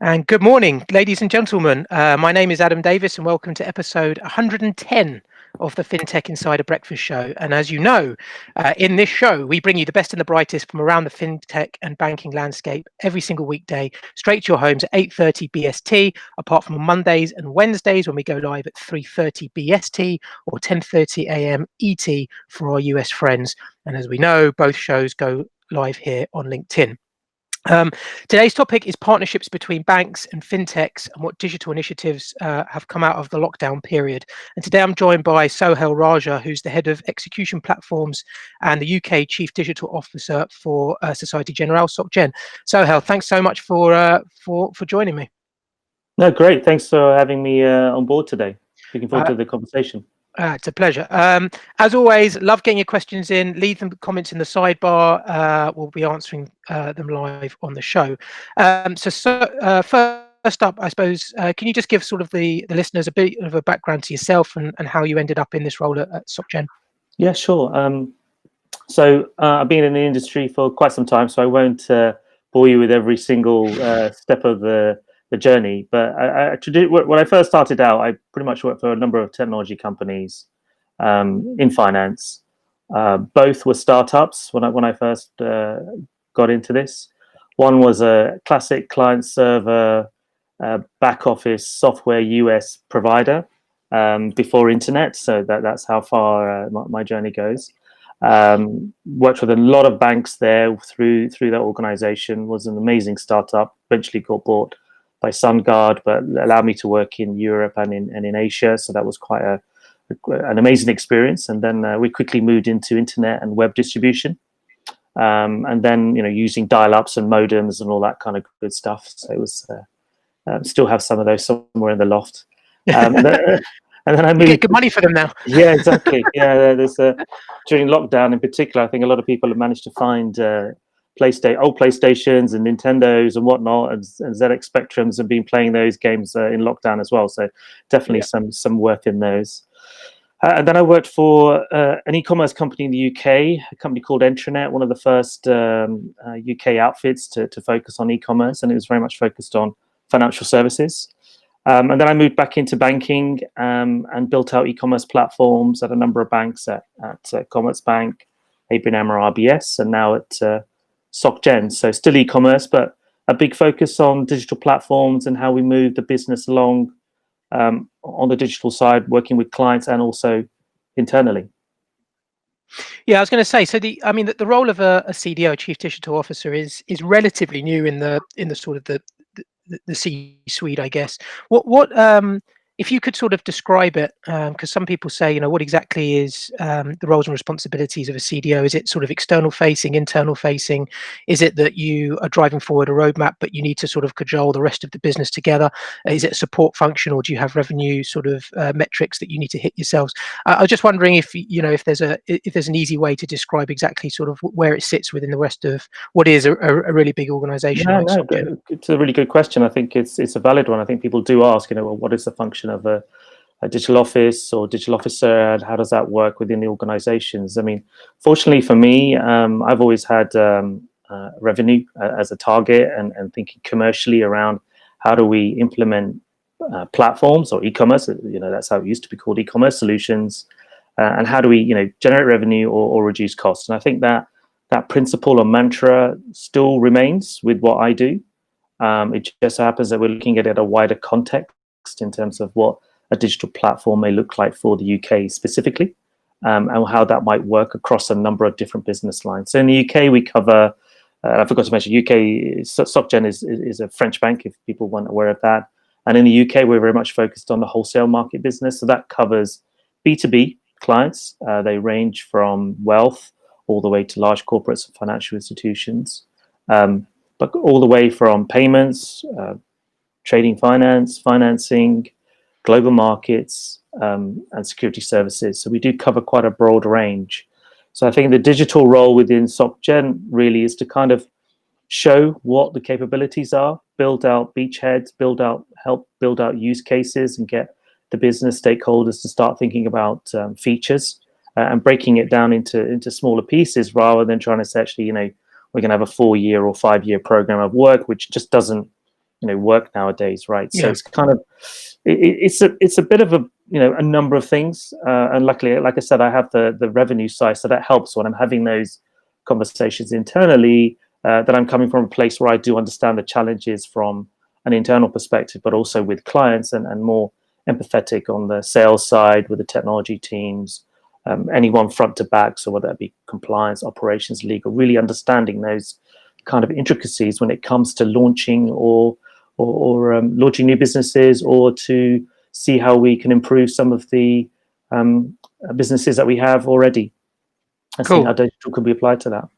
And good morning, ladies and gentlemen. My name is Adam Davis, and welcome to episode 110 of the FinTech Insider Breakfast Show. And as you know, in this show, we bring you the best and the brightest from around the FinTech and banking landscape every single weekday, straight to your homes at 8:30 BST, apart from on Mondays and Wednesdays when we go live at 3:30 BST or 10:30 AM ET for our US friends. And as we know, both shows go live here on LinkedIn. Today's topic is partnerships between banks and fintechs and what digital initiatives have come out of the lockdown period. And today I'm joined by Sohail Raja, who's the head of execution platforms and the UK Chief Digital Officer for Societe Generale, Soc Gen. Sohail, thanks so much for joining me. No, great. Thanks for having me on board today. Looking forward to the conversation. It's a pleasure. As always, love getting your questions in. Leave them comments in the sidebar. We'll be answering them live on the show. First up, I suppose, can you just give sort of the listeners a bit of a background to yourself and how you ended up in this role at Soc Gen? Yeah, sure. So I've been in the industry for quite some time, so I won't bore you with every single step of the journey. But when I first started out, I pretty much worked for a number of technology companies in finance. Both were startups when I first got into this. One was a classic client server back office software US provider before internet. So that's how far my journey goes. Worked with a lot of banks there through that organization. Was an amazing startup. Eventually got bought by SunGard, but allowed me to work in Europe and in Asia. So that was quite an amazing experience. And then we quickly moved into internet and web distribution. And then using dial-ups and modems and all that kind of good stuff. So it was still have some of those somewhere in the loft. And then I moved. You get good money for them now. Yeah, exactly. Yeah, there's during lockdown in particular, I think a lot of people have managed to find old PlayStations and Nintendos and whatnot, and ZX Spectrums, and been playing those games in lockdown as well. So definitely some worth in those. And then I worked for an e-commerce company in the UK, a company called Intranet, one of the first UK outfits to focus on e-commerce, and it was very much focused on financial services. And then I moved back into banking and built out e-commerce platforms at a number of banks at Commerzbank, ABN AMRO, RBS, and now at Soc Gen. So still e-commerce, but a big focus on digital platforms and how we move the business along on the digital side, working with clients and also internally. Yeah, I was going to say. So the role of a CDO, Chief Digital Officer, is relatively new in the sort of the C-suite, I guess. What if you could sort of describe it, because some people say, what exactly is the roles and responsibilities of a CDO? Is it sort of external facing, internal facing? Is it that you are driving forward a roadmap, but you need to sort of cajole the rest of the business together? Is it a support function, or do you have revenue sort of metrics that you need to hit yourselves? I was just wondering if there's an easy way to describe exactly sort of where it sits within the rest of what is a really big organization. Yeah, no, it's a really good question. I think it's a valid one. I think people do ask, well, what is the function of a digital office or digital officer, and how does that work within the organizations? I mean, fortunately for me, I've always had revenue as a target and thinking commercially around how do we implement platforms or e-commerce, that's how it used to be called, e-commerce solutions, and how do we, generate revenue or reduce costs. And I think that principle or mantra still remains with what I do. It just happens that we're looking at it at a wider context in terms of what a digital platform may look like for the UK specifically, and how that might work across a number of different business lines. So in the UK, we cover, I forgot to mention, UK, Soc Gen is a French bank, if people weren't aware of that. And in the UK, we're very much focused on the wholesale market business. So that covers B2B clients. They range from wealth all the way to large corporates and financial institutions, but all the way from payments, trading finance, financing, global markets, and security services. So we do cover quite a broad range. So I think the digital role within Soc Gen really is to kind of show what the capabilities are, build out beachheads, help build out use cases, and get the business stakeholders to start thinking about features and breaking it down into smaller pieces, rather than trying to say, actually, we're going to have a 4-year or 5-year program of work, which just doesn't work nowadays, right? So Yeah. it's kind of it's a bit of a number of things, and luckily, like I said, I have the revenue side, so that helps when I'm having those conversations internally, that I'm coming from a place where I do understand the challenges from an internal perspective, but also with clients, and more empathetic on the sales side with the technology teams, anyone front to back, so whether that be compliance, operations, legal, really understanding those kind of intricacies when it comes to launching or launching new businesses, or to see how we can improve some of the businesses that we have already. I think Cool. our digital could be applied to that.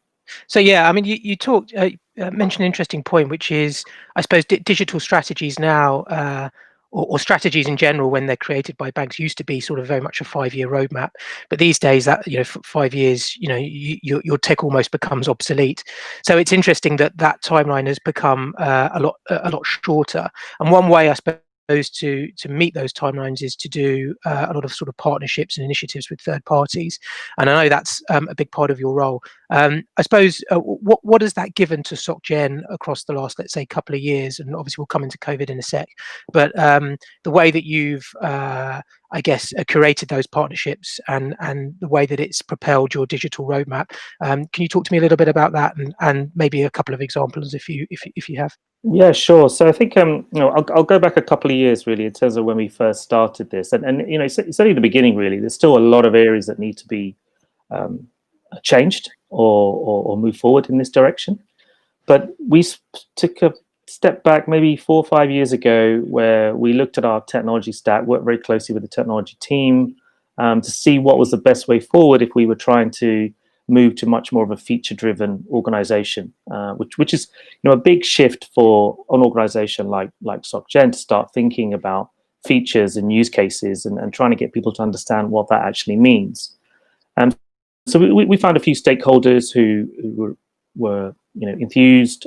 So yeah, I mean, you talked, mentioned an interesting point, which is, I suppose, digital strategies now, or strategies in general, when they're created by banks, used to be sort of very much a 5-year roadmap. But these days, that 5 years, your tech almost becomes obsolete. So it's interesting that that timeline has become a lot shorter. And one way, I suppose, to meet those timelines is to do a lot of sort of partnerships and initiatives with third parties. And I know that's a big part of your role. I suppose, what has that given to SocGen across the last, let's say, couple of years? And obviously, we'll come into COVID in a sec. But the way that you've, I guess, curated those partnerships, and the way that it's propelled your digital roadmap. Can you talk to me a little bit about that, and maybe a couple of examples if you have? Yeah, sure. So I think I'll go back a couple of years really in terms of when we first started this, and it's only the beginning really. There's still a lot of areas that need to be changed or move forward in this direction. But we took a step back maybe 4 or 5 years ago, where we looked at our technology stack, worked very closely with the technology team, to see what was the best way forward if we were trying to move to much more of a feature-driven organization, which is a big shift for an organization like SocGen to start thinking about features and use cases, and trying to get people to understand what that actually means. And so we found a few stakeholders who were enthused,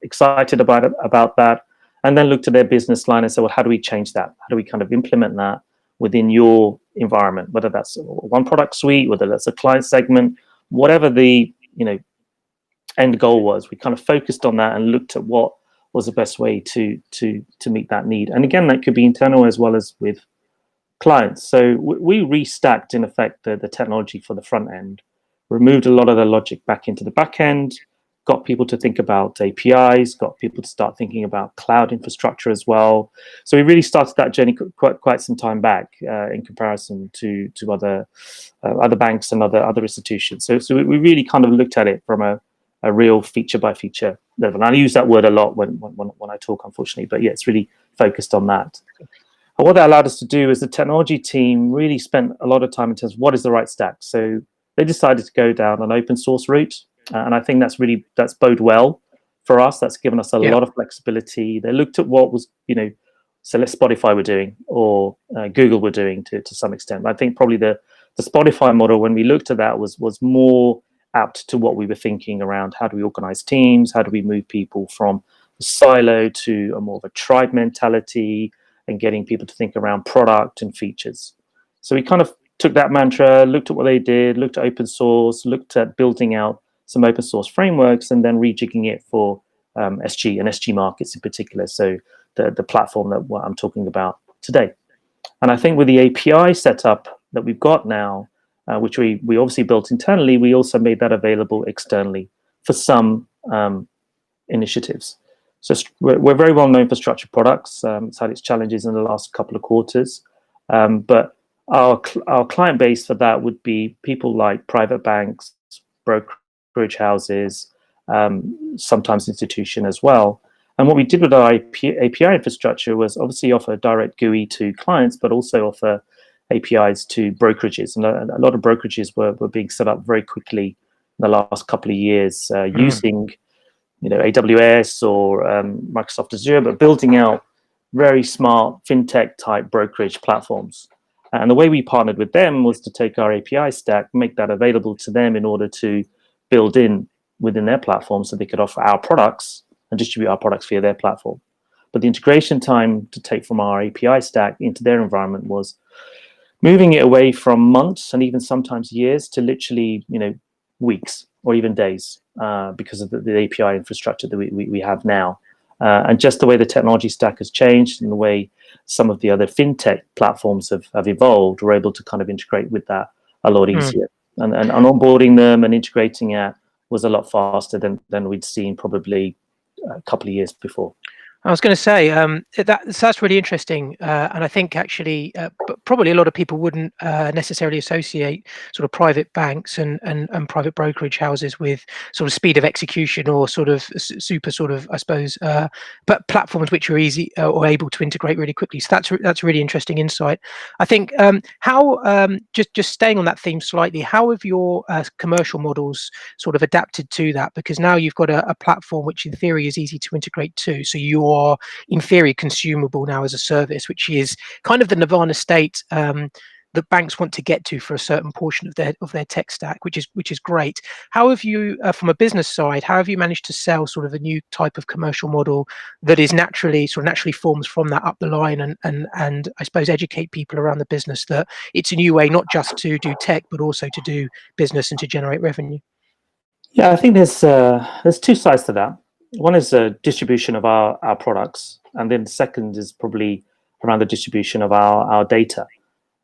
excited about that, and then looked at their business line and said, well, how do we change that? How do we kind of implement that within your environment, whether that's one product suite, whether that's a client segment, whatever the end goal was. We kind of focused on that and looked at what was the best way to meet that need. And again, that could be internal as well as with clients. So we restacked, in effect, the technology for the front end, removed a lot of the logic back into the back end, got people to think about APIs, got people to start thinking about cloud infrastructure as well. So we really started that journey quite some time back, in comparison to other banks and other institutions. So we really kind of looked at it from a real feature by feature level. And I use that word a lot when I talk, unfortunately, but yeah, it's really focused on that. And what that allowed us to do is the technology team really spent a lot of time in terms of what is the right stack. So they decided to go down an open source route. And I think that's bode well for us. That's given us a lot of flexibility. They looked at what was, so let's Spotify were doing, or Google were doing to some extent. I think probably the Spotify model, when we looked at that, was more apt to what we were thinking around how do we organize teams, how do we move people from a silo to a more of a tribe mentality, and getting people to think around product and features. So we kind of took that mantra, looked at what they did, looked at open source, looked at building out some open source frameworks, and then rejigging it for SG and SG markets in particular. So the platform that I'm talking about today. And I think with the API setup that we've got now, which we obviously built internally, we also made that available externally for some initiatives. So we're very well known for structured products. It's had its challenges in the last couple of quarters, but our client base for that would be people like private banks, brokerage houses, sometimes institution as well. And what we did with our API infrastructure was obviously offer direct GUI to clients, but also offer APIs to brokerages. And a lot of brokerages were being set up very quickly in the last couple of years, using AWS or Microsoft Azure, but building out very smart fintech type brokerage platforms. And the way we partnered with them was to take our API stack, make that available to them in order to build in within their platform, so they could offer our products and distribute our products via their platform. but the integration time to take from our API stack into their environment was moving it away from months and even sometimes years to literally, weeks or even days, because of the API infrastructure that we have now. And just the way the technology stack has changed and the way some of the other fintech platforms have evolved, we're able to kind of integrate with that a lot easier. And onboarding them and integrating it was a lot faster than we'd seen probably a couple of years before. I was going to say that's really interesting, and I think actually, but probably a lot of people wouldn't necessarily associate sort of private banks and private brokerage houses with sort of speed of execution or sort of super sort of, I suppose, but platforms which are easy or able to integrate really quickly. So that's really interesting insight. I think how just staying on that theme slightly, how have your commercial models sort of adapted to that? Because now you've got a platform which in theory is easy to integrate to, so you are in theory consumable now as a service, which is kind of the nirvana state that banks want to get to for a certain portion of their tech stack, which is great. How have you, from a business side, how have you managed to sell sort of a new type of commercial model that is naturally forms from that up the line, and I suppose educate people around the business that it's a new way not just to do tech but also to do business and to generate revenue? Yeah, I think there's two sides to that. One is the distribution of our products, and then the second is probably around the distribution of our data.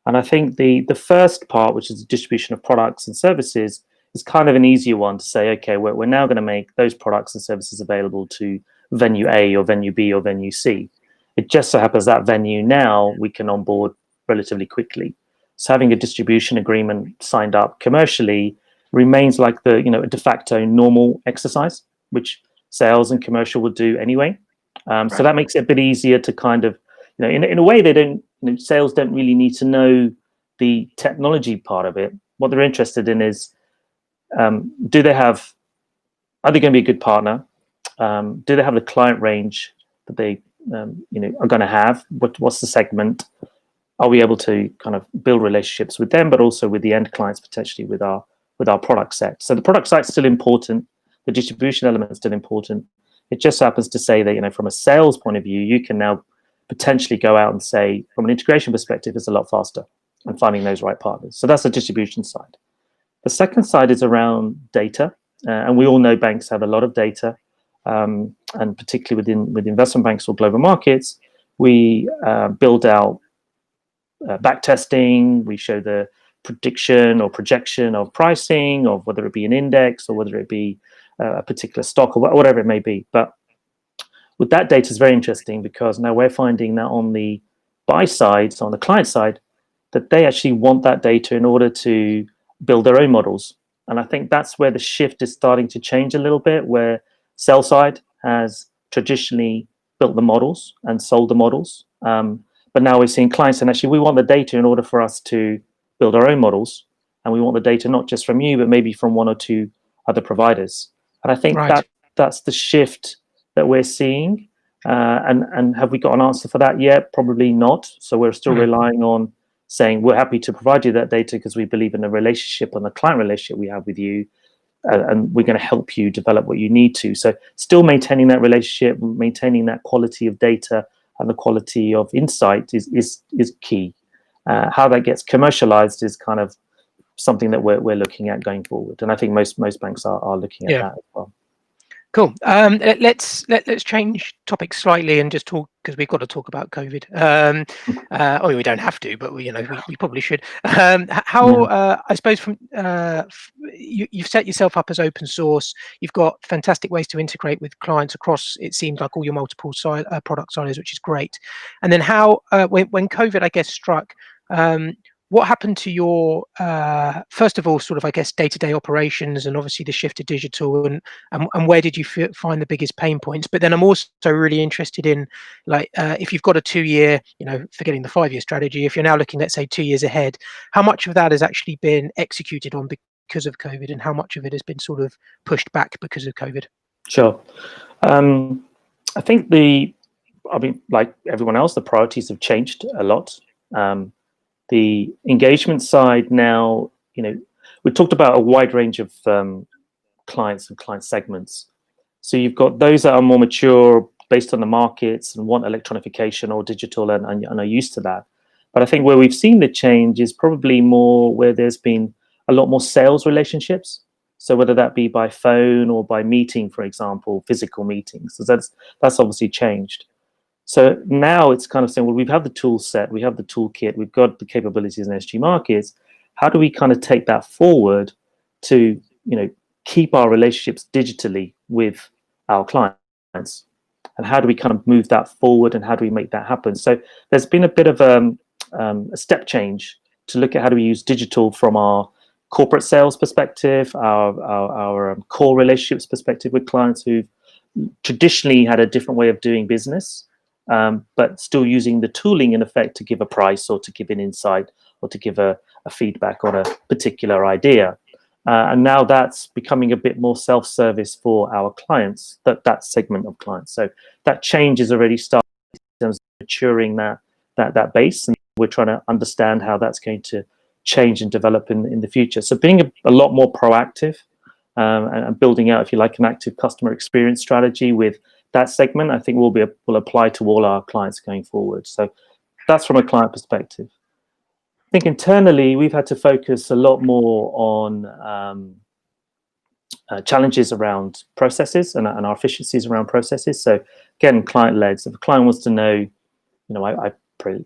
And I think the first part, which is the distribution of products and services, is kind of an easier one to say, okay, we're now going to make those products and services available to venue A or venue B or venue C. It just so happens that venue now we can onboard relatively quickly. So having a distribution agreement signed up commercially remains like the a de facto normal exercise, which sales and commercial would do anyway. So that makes it a bit easier to kind of, in a way, they don't, sales don't really need to know the technology part of it. What they're interested in is, are they going to be a good partner? Do they have the client range that they, are going to have? What's the segment? Are we able to kind of build relationships with them, but also with the end clients, potentially with our product set? So the product set's still important. The distribution element is still important. It just happens to say that, from a sales point of view, you can now potentially go out and say, from an integration perspective, it's a lot faster and finding those right partners. So that's the distribution side. The second side is around data. And we all know banks have a lot of data. And particularly with investment banks or global markets, we build out back testing. We show the prediction or projection of pricing, of whether it be an index or whether it be a particular stock or whatever it may be. But with that data is very interesting, because now we're finding that on the buy side, so on the client side, that they actually want that data in order to build their own models. And I think that's where the shift is starting to change a little bit, where sell side has traditionally built the models and sold the models. But now we're seeing clients saying, actually, we want the data in order for us to build our own models. And we want the data not just from you, but maybe from one or two other providers. And I think that's the shift that we're seeing. And have we got an answer for that yet? Probably not. So we're still relying on saying we're happy to provide you that data because we believe in the relationship and the client relationship we have with you. And we're going to help you develop what you need to. So still maintaining that relationship, maintaining that quality of data and the quality of insight is key. How that gets commercialized is kind of something that we're looking at going forward. And I think most banks are looking at that as well. Cool. Let's change topics slightly and just talk, because we've got to talk about COVID. We don't have to, but we probably should. I suppose you've set yourself up as open source. You've got fantastic ways to integrate with clients across, it seems like, all your multiple product silos, which is great. And then when COVID, I guess, struck, what happened to your first of all, sort of, I guess, day-to-day operations, and obviously the shift to digital, and where did you find the biggest pain points? But then I'm also really interested in, like, if you've got a 2-year, forgetting the 5-year strategy, if you're now looking, let's say, 2 years ahead, how much of that has actually been executed on because of COVID, and how much of it has been sort of pushed back because of COVID? Sure. I think like everyone else, the priorities have changed a lot. The engagement side now, we talked about a wide range of clients and client segments. So you've got those that are more mature, based on the markets and want electronification or digital and are used to that. But I think where we've seen the change is probably more where there's been a lot more sales relationships. So whether that be by phone or by meeting, for example, physical meetings, so that's obviously changed. So now it's kind of saying, well, we have the tool set, we have the toolkit, we've got the capabilities in SG markets. How do we kind of take that forward to, keep our relationships digitally with our clients? And how do we kind of move that forward, and how do we make that happen? So there's been a bit of a step change to look at how do we use digital from our corporate sales perspective, our core relationships perspective with clients who've traditionally had a different way of doing business, but still using the tooling in effect to give a price or to give an insight or to give a feedback on a particular idea. And now that's becoming a bit more self-service for our clients, that segment of clients. So that change is already starting in terms of maturing that base, and we're trying to understand how that's going to change and develop in the future. So being a lot more proactive and building out, if you like, an active customer experience strategy with that segment, I think will apply to all our clients going forward. So that's from a client perspective. I think internally we've had to focus a lot more on challenges around processes and our efficiencies around processes. So again, client-led. So if a client wants to know, I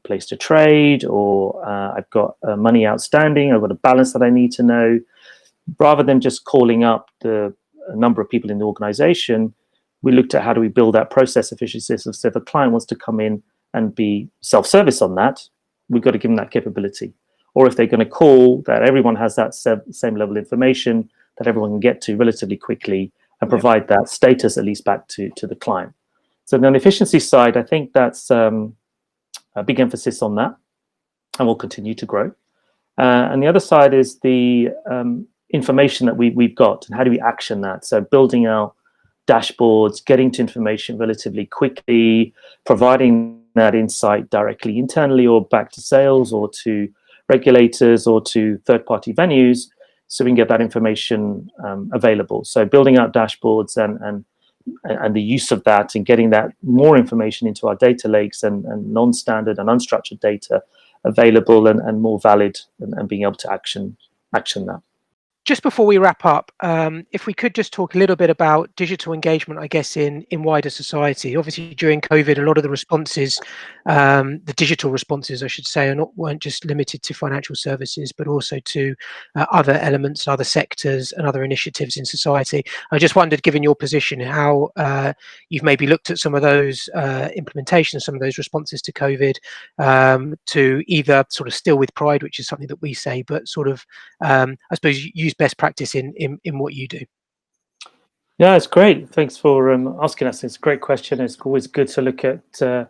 placed a trade, or I've got money outstanding, I've got a balance that I need to know, rather than just calling up a number of people in the organization, we looked at how do we build that process efficiency. So if a client wants to come in and be self-service on that, we've got to give them that capability. Or if they're going to call, that everyone has that same level of information that everyone can get to relatively quickly and provide that status at least back to the client. So on the efficiency side, I think that's a big emphasis on that, and will continue to grow. And the other side is the information that we've got, and how do we action that? So building out dashboards, getting to information relatively quickly, providing that insight directly internally or back to sales or to regulators or to third-party venues, so we can get that information available. So building out dashboards and the use of that, and getting that more information into our data lakes and non-standard and unstructured data available and more valid, and being able to action that. Just before we wrap up, if we could just talk a little bit about digital engagement, I guess, in wider society. Obviously, during COVID, a lot of the responses, the digital responses, I should say, weren't just limited to financial services, but also to other elements, other sectors, and other initiatives in society. I just wondered, given your position, how you've maybe looked at some of those implementations, some of those responses to COVID, to either sort of still with pride, which is something that we say, but sort of, I suppose, use best practice in what you do. Yeah, it's great. Thanks for asking us. It's a great question. It's always good to look at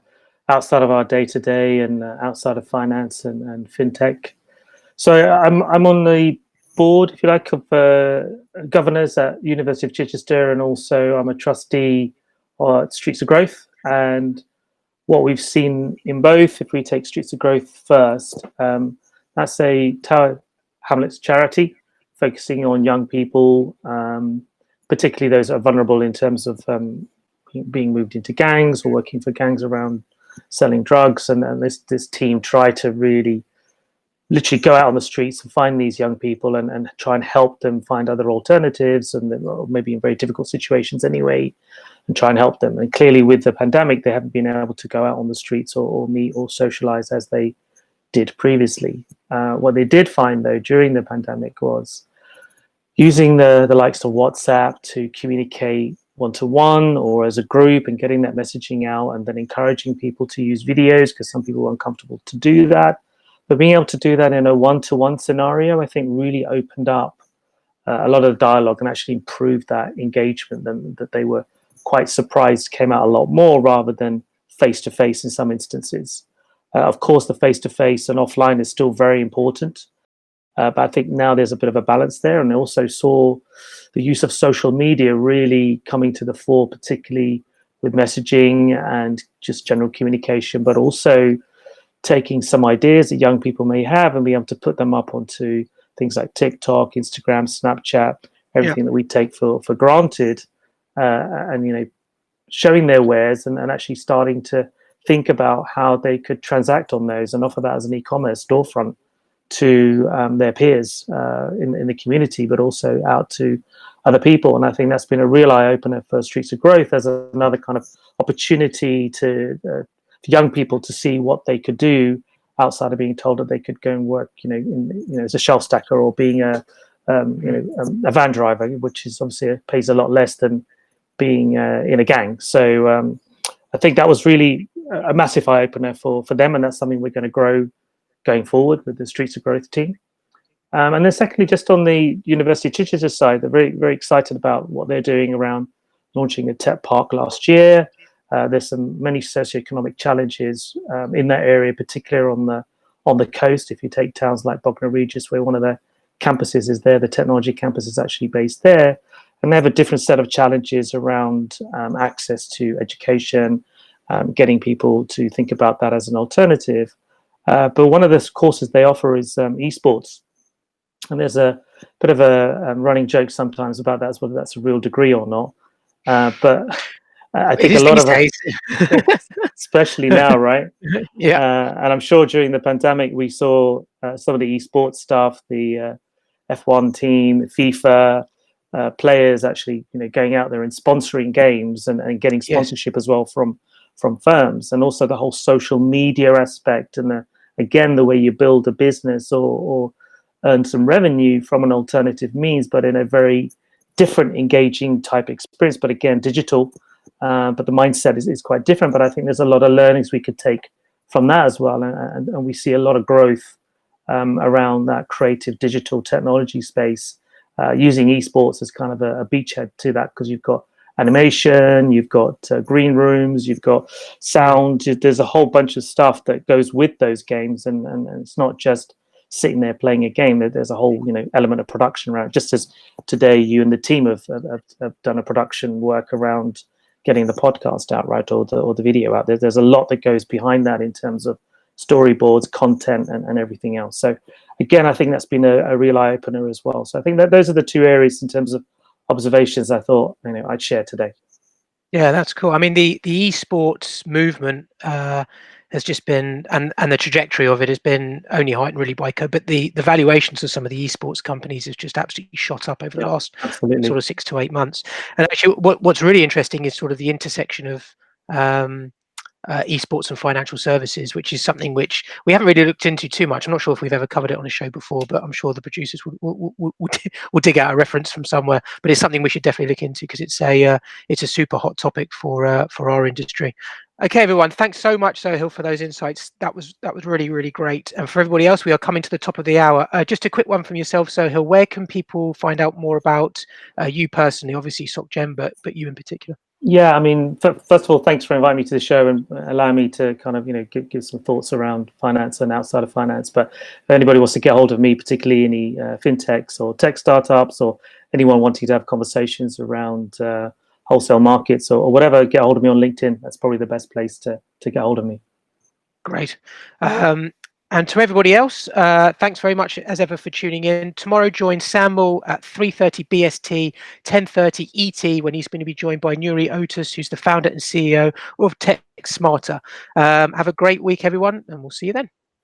outside of our day-to-day and outside of finance and fintech. So I'm on the board, if you like, of governors at University of Chichester, and also I'm a trustee at Streets of Growth. And what we've seen in both, if we take Streets of Growth first, that's a Tower Hamlets charity focusing on young people, particularly those that are vulnerable in terms of being moved into gangs or working for gangs around selling drugs. And this team try to really literally go out on the streets and find these young people and try and help them find other alternatives, and maybe in very difficult situations anyway, and try and help them. And clearly with the pandemic, they haven't been able to go out on the streets or meet or socialize as they did previously. What they did find, though, during the pandemic was using the likes of WhatsApp to communicate one-to-one or as a group, and getting that messaging out, and then encouraging people to use videos because some people were uncomfortable to do that. But being able to do that in a one-to-one scenario, I think really opened up a lot of dialogue and actually improved that engagement, that they were quite surprised came out a lot more rather than face-to-face in some instances. Of course, the face-to-face and offline is still very important. But I think now there's a bit of a balance there. And I also saw the use of social media really coming to the fore, particularly with messaging and just general communication, but also taking some ideas that young people may have and be able to put them up onto things like TikTok, Instagram, Snapchat, everything that we take for granted, and showing their wares and actually starting to think about how they could transact on those and offer that as an e-commerce storefront to their peers in the community, but also out to other people. And I think that's been a real eye opener for Streets of Growth as another kind of opportunity to for young people to see what they could do outside of being told that they could go and work, as a shelf stacker or being a van driver, which is obviously pays a lot less than being in a gang. So I think that was really a massive eye opener for them, and that's something we're going to grow going forward with the Streets of Growth team. And then secondly, just on the University of Chichester side, they're very, very excited about what they're doing around launching a tech park last year. There's many socioeconomic challenges in that area, particularly on the coast. If you take towns like Bognor Regis, where one of their campuses is there, the technology campus is actually based there, and they have a different set of challenges around access to education, getting people to think about that as an alternative. But one of the courses they offer is esports. And there's a bit of a running joke sometimes about that, whether that's a real degree or not. But I think a lot of us, especially now, right? Yeah. And I'm sure during the pandemic, we saw some of the esports stuff, the F1 team, FIFA players actually, going out there and sponsoring games and getting sponsorship as well from firms, and also the whole social media aspect and the way you build a business or earn some revenue from an alternative means, but in a very different, engaging type experience. But again, digital. But the mindset is quite different. But I think there's a lot of learnings we could take from that as well, and we see a lot of growth around that creative digital technology space, using esports as kind of a beachhead to that, because you've got animation, you've got green rooms, you've got sound. There's a whole bunch of stuff that goes with those games, and it's not just sitting there playing a game. There's a whole element of production around it. Just as today you and the team have done a production work around getting the podcast out, right, or the video out. There's a lot that goes behind that in terms of storyboards, content, and everything else. So again, I think that's been a real eye opener as well. So I think that those are the two areas in terms of observations I thought I'd share today. Yeah, that's cool. I mean, the esports movement has just been, and the trajectory of it has been only heightened really by COVID. But the valuations of some of the esports companies has just absolutely shot up over the last sort of 6 to 8 months. And actually, what's really interesting is sort of the intersection of esports and financial services, which is something which we haven't really looked into too much. I'm not sure if we've ever covered it on a show before, but I'm sure the producers will dig out a reference from somewhere. But it's something we should definitely look into, because it's a super hot topic for our industry. Okay, everyone, thanks so much, Sohail, for those insights. That was really, really great. And for everybody else, we are coming to the top of the hour. Just a quick one from yourself, Sohail. Where can people find out more about you personally? Obviously, SocGen, but you in particular. Yeah, I mean, first of all, thanks for inviting me to the show and allowing me to kind of, give some thoughts around finance and outside of finance. But if anybody wants to get hold of me, particularly any fintechs or tech startups, or anyone wanting to have conversations around wholesale markets or whatever, get hold of me on LinkedIn. That's probably the best place to get hold of me. Great. And to everybody else, thanks very much as ever for tuning in. Tomorrow, join Samuel at 3:30 BST, 10:30 ET, when he's going to be joined by Nuri Otis, who's the founder and CEO of Tech Smarter. Have a great week, everyone, and we'll see you then.